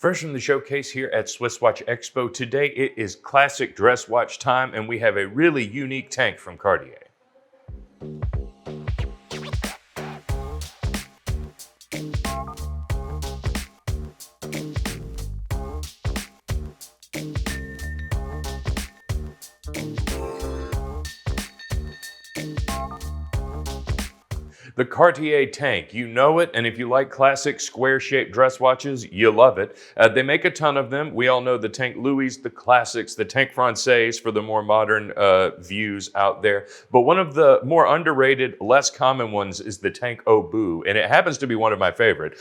Fresh from the showcase here at SwissWatchExpo, today it is classic dress watch time, and we have a really unique tank from Cartier. The Cartier Tank, you know it, and if you like classic square-shaped dress watches, you love it. They make a ton of them. We all know the Tank Louis, the classics, the Tank Français for the more modern views out there. But one of the more underrated, less common ones is the Tank Obus, and it happens to be one of my favorite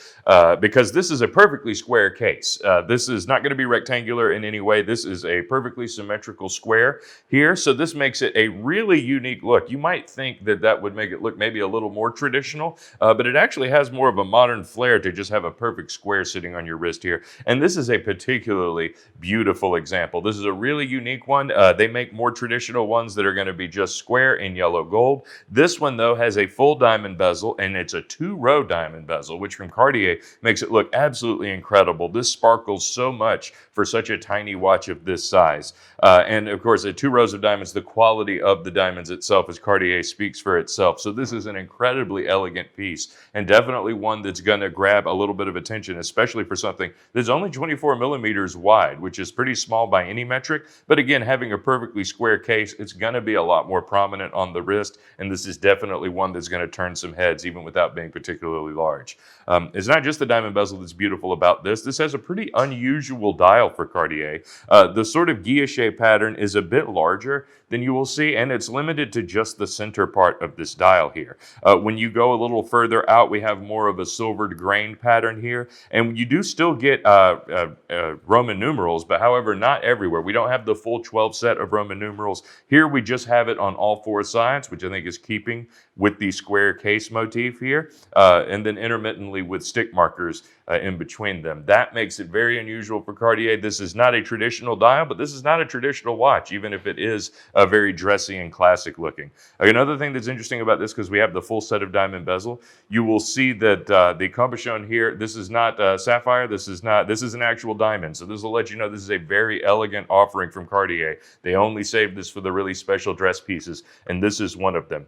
because this is a perfectly square case. This is not going to be rectangular in any way. This is a perfectly symmetrical square here, so this makes it a really unique look. You might think that that would make it look maybe a little more traditional, but it actually has more of a modern flair to just have a perfect square sitting on your wrist here. And this is a particularly beautiful example. This is a really unique one. They make more traditional ones that are going to be just square in yellow gold. This one, though, has a full diamond bezel, and it's a 2-row diamond bezel, which from Cartier makes it look absolutely incredible. This sparkles so much for such a tiny watch of this size. And of course, the 2 rows of diamonds, the quality of the diamonds itself, as Cartier speaks for itself. So this is an incredibly elegant piece, and definitely one that's going to grab a little bit of attention, especially for something that's only 24 millimeters wide, which is pretty small by any metric. But again, having a perfectly square case, it's going to be a lot more prominent on the wrist, and this is definitely one that's going to turn some heads even without being particularly large. It's not just the diamond bezel that's beautiful about this. This has a pretty unusual dial for Cartier. The sort of guilloche pattern is a bit larger than you will see, and it's limited to just the center part of this dial here. When you go a little further out, we have more of a silvered grain pattern here, and you do still get Roman numerals, but however, not everywhere. We don't have the full 12 set of Roman numerals. Here we just have it on all 4 sides, which I think is keeping with the square case motif here, and then intermittently with stick markers in between them. That makes it very unusual for Cartier. This is not a traditional dial, but this is not a traditional watch, even if it is very dressy and classic looking. Another thing that's interesting about this, because we have the full set of diamond bezel, you will see that the cabochon here, this is not sapphire, this is an actual diamond. So this will let you know this is a very elegant offering from Cartier. They only saved this for the really special dress pieces, and this is one of them.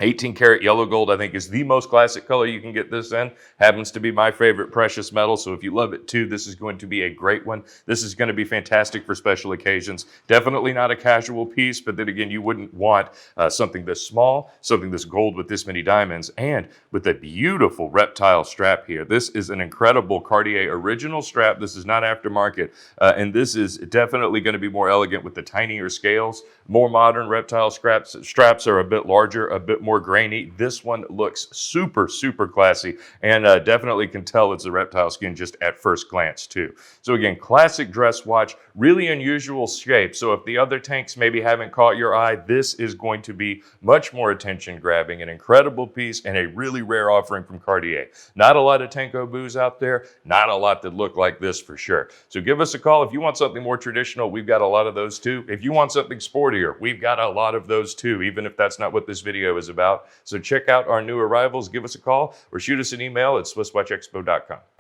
18 karat yellow gold, I think, is the most classic color you can get this in. Happens to be my favorite precious metal, so if you love it too, this is going to be a great one. This is going to be fantastic for special occasions. Definitely not a casual piece, but then again, you wouldn't want something this small, something this gold with this many diamonds, and with a beautiful Reptile strap here. This is an incredible Cartier original strap. This is not aftermarket, and this is definitely going to be more elegant with the tinier scales. More modern Reptile straps are a bit larger, a bit more grainy. This one looks super, super classy, and definitely can tell it's a Reptile skin just at first glance too. So again, classic dress watch, really unusual shape. So if the other tanks maybe haven't caught your eye, this is going to be much more attention grabbing, an incredible piece, and a really rare offering from Cartier. Not a lot of Tank Obus out there, not a lot that look like this for sure. So give us a call if you want something more traditional. We've got a lot of those too. If you want something sportier, we've got a lot of those too, even if that's not what this video is about. So check out our new arrivals, give us a call, or shoot us an email at SwissWatchExpo.com.